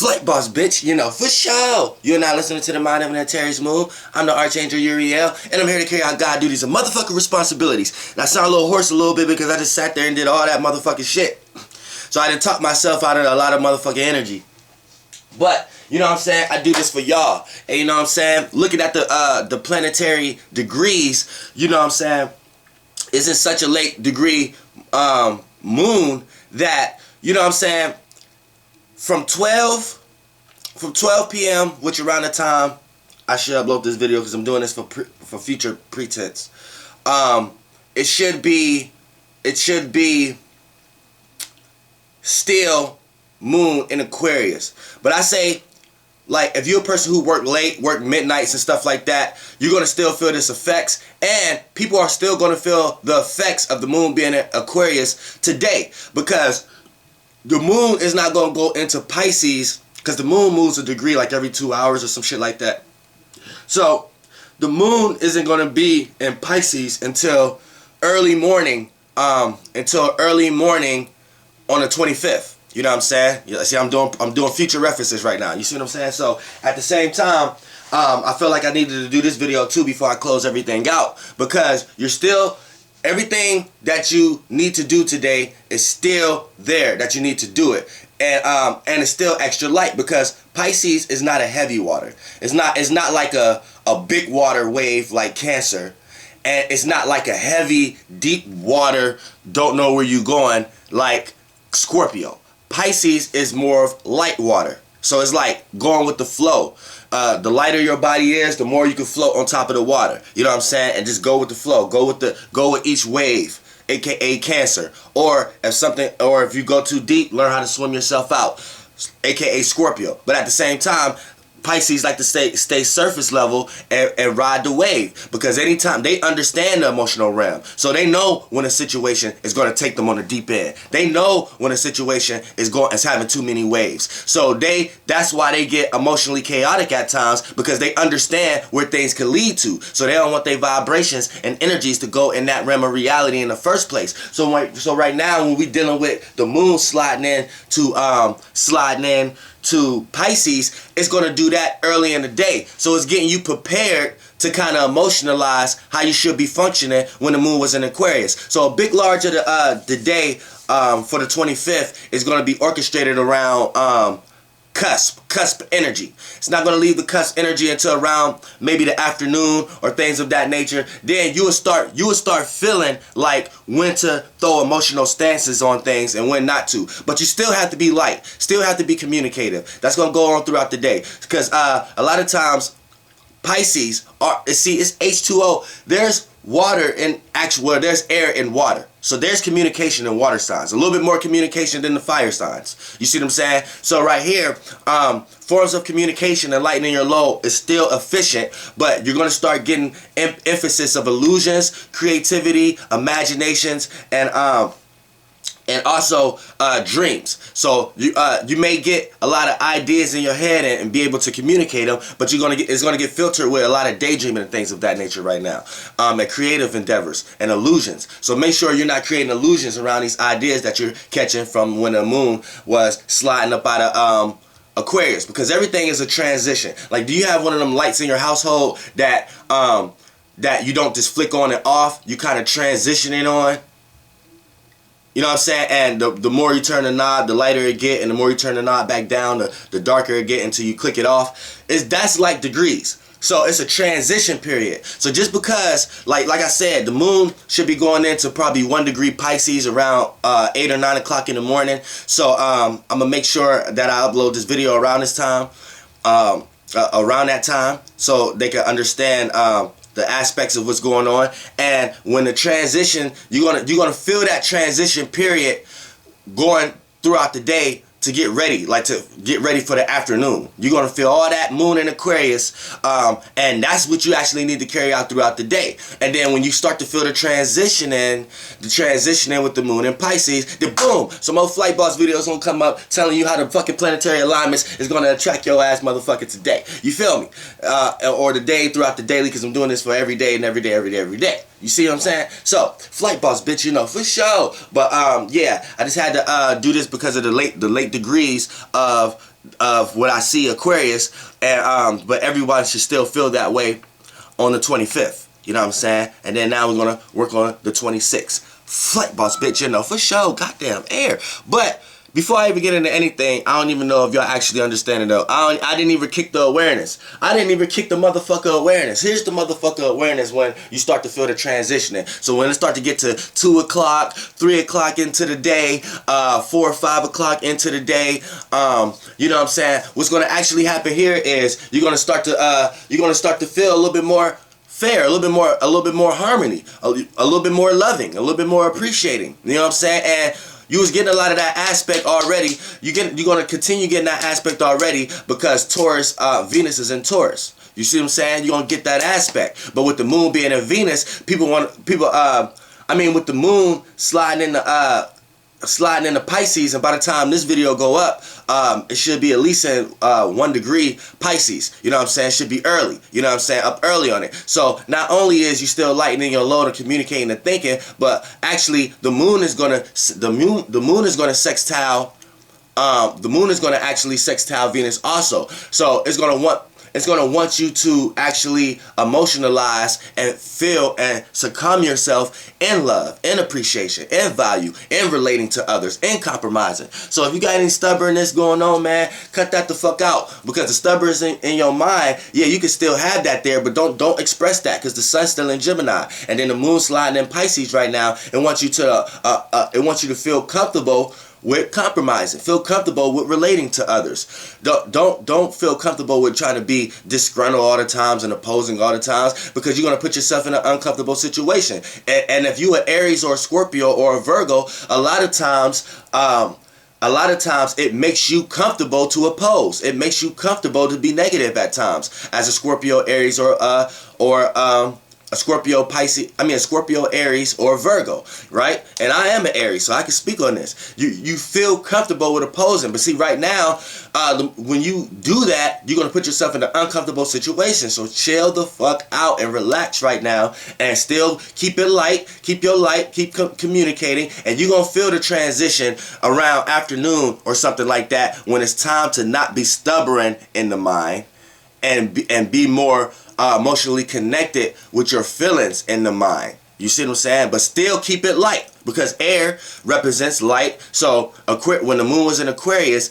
Flight boss, bitch, you know, for sure. You're not listening to the Mind of an Antares Moon. I'm the Archangel Uriel, and I'm here to carry out God duties and motherfucking responsibilities. And I sound a little hoarse a little bit because I just sat there and did all that motherfucking shit. So I didn't talk myself out of a lot of motherfucking energy. But, you know what I'm saying, I do this for y'all. And you know what I'm saying, looking at the planetary degrees, you know what I'm saying, it's in such a late degree moon that, you know what I'm saying, from 12 p.m., which around the time I should upload this video because I'm doing this for future pretense. It should be still moon in Aquarius. But I say, like, if you're a person who work late, work midnights and stuff like that, you're going to still feel this effects, and people are still going to feel the effects of the moon being in Aquarius today, because the moon is not going to go into Pisces, because the moon moves a degree like every 2 hours or some shit like that. So the moon isn't going to be in Pisces until early morning, on the 25th. You know what I'm saying? Yeah, see, I'm doing future references right now. You see what I'm saying? So at the same time, I feel like I needed to do this video too before I close everything out, because you're still, everything that you need to do today is still there, that you need to do it, and it's still extra light, because Pisces is not a heavy water. It's not like a big water wave like Cancer, and it's not like a heavy deep water don't know where you're going like Scorpio. Pisces is more of light water. So it's like going with the flow. The lighter your body is, the more you can float on top of the water. You know what I'm saying? And just go with the flow. Go with each wave, aka Cancer. Or if you go too deep, learn how to swim yourself out, aka Scorpio. But at the same time, Pisces like to stay surface level and ride the wave, because anytime they understand the emotional realm, so they know when a situation is going to take them on the deep end. They know when a situation is having too many waves. So that's why they get emotionally chaotic at times, because they understand where things can lead to. So they don't want their vibrations and energies to go in that realm of reality in the first place. So right now, when we dealing with the moon sliding in to Pisces, it's going to do that early in the day. So it's getting you prepared to kind of emotionalize how you should be functioning when the moon was in Aquarius. So a big large of the day for the 25th is going to be orchestrated around cusp energy. It's not going to leave the cusp energy until around maybe the afternoon or things of that nature. Then you will start feeling like when to throw emotional stances on things and when not to. But you still have to be light, still have to be communicative. That's going to go on throughout the day, because a lot of times Pisces it's H2O. There's water in there's air in water. So there's communication in water signs. A little bit more communication than the fire signs. You see what I'm saying? So right here, forms of communication and lightening your load is still efficient, but you're going to start getting emphasis of illusions, creativity, imaginations, and also dreams. So you may get a lot of ideas in your head and be able to communicate them, but it's gonna get filtered with a lot of daydreaming and things of that nature right now, and creative endeavors and illusions. So make sure you're not creating illusions around these ideas that you're catching from when the moon was sliding up out of Aquarius, because everything is a transition. Like, do you have one of them lights in your household that you don't just flick on and off? You kind of transitioning on. You know what I'm saying? And the more you turn the knob, the lighter it get, and the more you turn the knob back down, the darker it get until you click it off. That's like degrees. So it's a transition period. So just because, like I said, the moon should be going into probably 1 degree Pisces around 8 or 9 o'clock in the morning. So I'm gonna make sure that I upload this video around this time, around that time, so they can understand the aspects of what's going on. And when the transition, you're gonna feel that transition period going throughout the day to get ready, for the afternoon. You're gonna feel all that moon in Aquarius, and that's what you actually need to carry out throughout the day. And then when you start to feel the transition in with the moon in Pisces, then boom, some more Flight Boss videos gonna come up telling you how the fucking planetary alignments is gonna attract your ass motherfucker today. You feel me? Or the day throughout the daily, because I'm doing this for every day and every day. You see what I'm saying? So, Flight Boss, bitch, you know, for sure. But yeah, I just had to do this because of the late degrees of of what I see Aquarius, and but everyone should still feel that way on the 25th. You know what I'm saying? And then now we're gonna work on the 26th. Flight boss, bitch, you know, for sure. Goddamn air. But before I even get into anything, I don't even know if y'all actually understand it though. I didn't even kick the awareness. I didn't even kick the motherfucker awareness. Here's the motherfucker awareness when you start to feel the transitioning. So when it start to get to 2 o'clock, 3 o'clock into the day, 4 or 5 o'clock into the day, you know what I'm saying? What's gonna actually happen here is you're gonna start to feel a little bit more fair, a little bit more harmony, a little bit more loving, a little bit more appreciating. You know what I'm saying? And you was getting a lot of that aspect already. You're gonna continue getting that aspect already because Taurus, Venus is in Taurus. You see what I'm saying? You're gonna get that aspect. But with the moon being in Venus, with the moon sliding into Pisces, and by the time this video go up, it should be at least in 1 degree Pisces. You know what I'm saying? It should be early. You know what I'm saying? Up early on it. So not only is you still lightening your load and communicating and thinking, but actually the moon is gonna sextile. The moon is gonna actually sextile Venus also. So it's gonna want you to actually emotionalize and feel and succumb yourself in love, in appreciation, in value, in relating to others, in compromising. So if you got any stubbornness going on, man, cut that the fuck out. Because the stubbornness in your mind, yeah, you can still have that there, but don't express that because the sun's still in Gemini. And then the moon's sliding in Pisces right now. It wants you to feel comfortable with compromising. Feel comfortable with relating to others. Don't feel comfortable with trying to be disgruntled all the times and opposing all the times, because you're going to put yourself in an uncomfortable situation. And if you are Aries or a Scorpio or a Virgo, a lot of times it makes you comfortable to oppose. It makes you comfortable to be negative at times as a Scorpio, Aries, or a Scorpio, Aries, or Virgo, right? And I am an Aries, so I can speak on this. You feel comfortable with opposing, but see, right now, when you do that, you're gonna put yourself in an uncomfortable situation. So chill the fuck out and relax right now, and still keep it light, keep communicating, and you're gonna feel the transition around afternoon or something like that when it's time to not be stubborn in the mind and be more emotionally connected with your feelings in the mind. You see what I'm saying? But still keep it light, because air represents light. So when the moon was in Aquarius,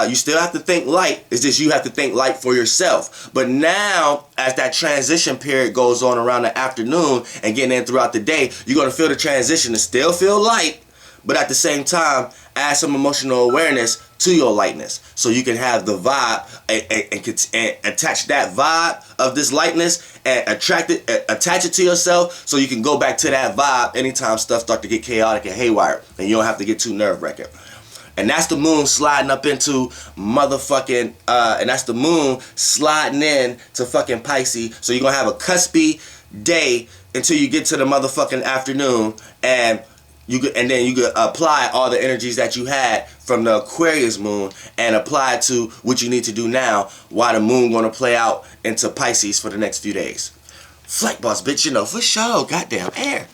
you still have to think light. It's just you have to think light for yourself. But now, as that transition period goes on around the afternoon and getting in throughout the day, you're going to feel the transition to still feel light, but at the same time, add some emotional awareness to your lightness, so you can have the vibe and attach that vibe of this lightness and attach it to yourself, so you can go back to that vibe anytime stuff start to get chaotic and haywire, and you don't have to get too nerve-wracking. And that's the moon sliding up into motherfucking, and that's the moon sliding in to fucking Pisces. So you're gonna have a cuspy day until you get to the motherfucking afternoon, and then you could apply all the energies that you had from the Aquarius moon and apply it to what you need to do now, while the moon gonna play out into Pisces for the next few days. Flight boss, bitch, you know, for sure. Goddamn air.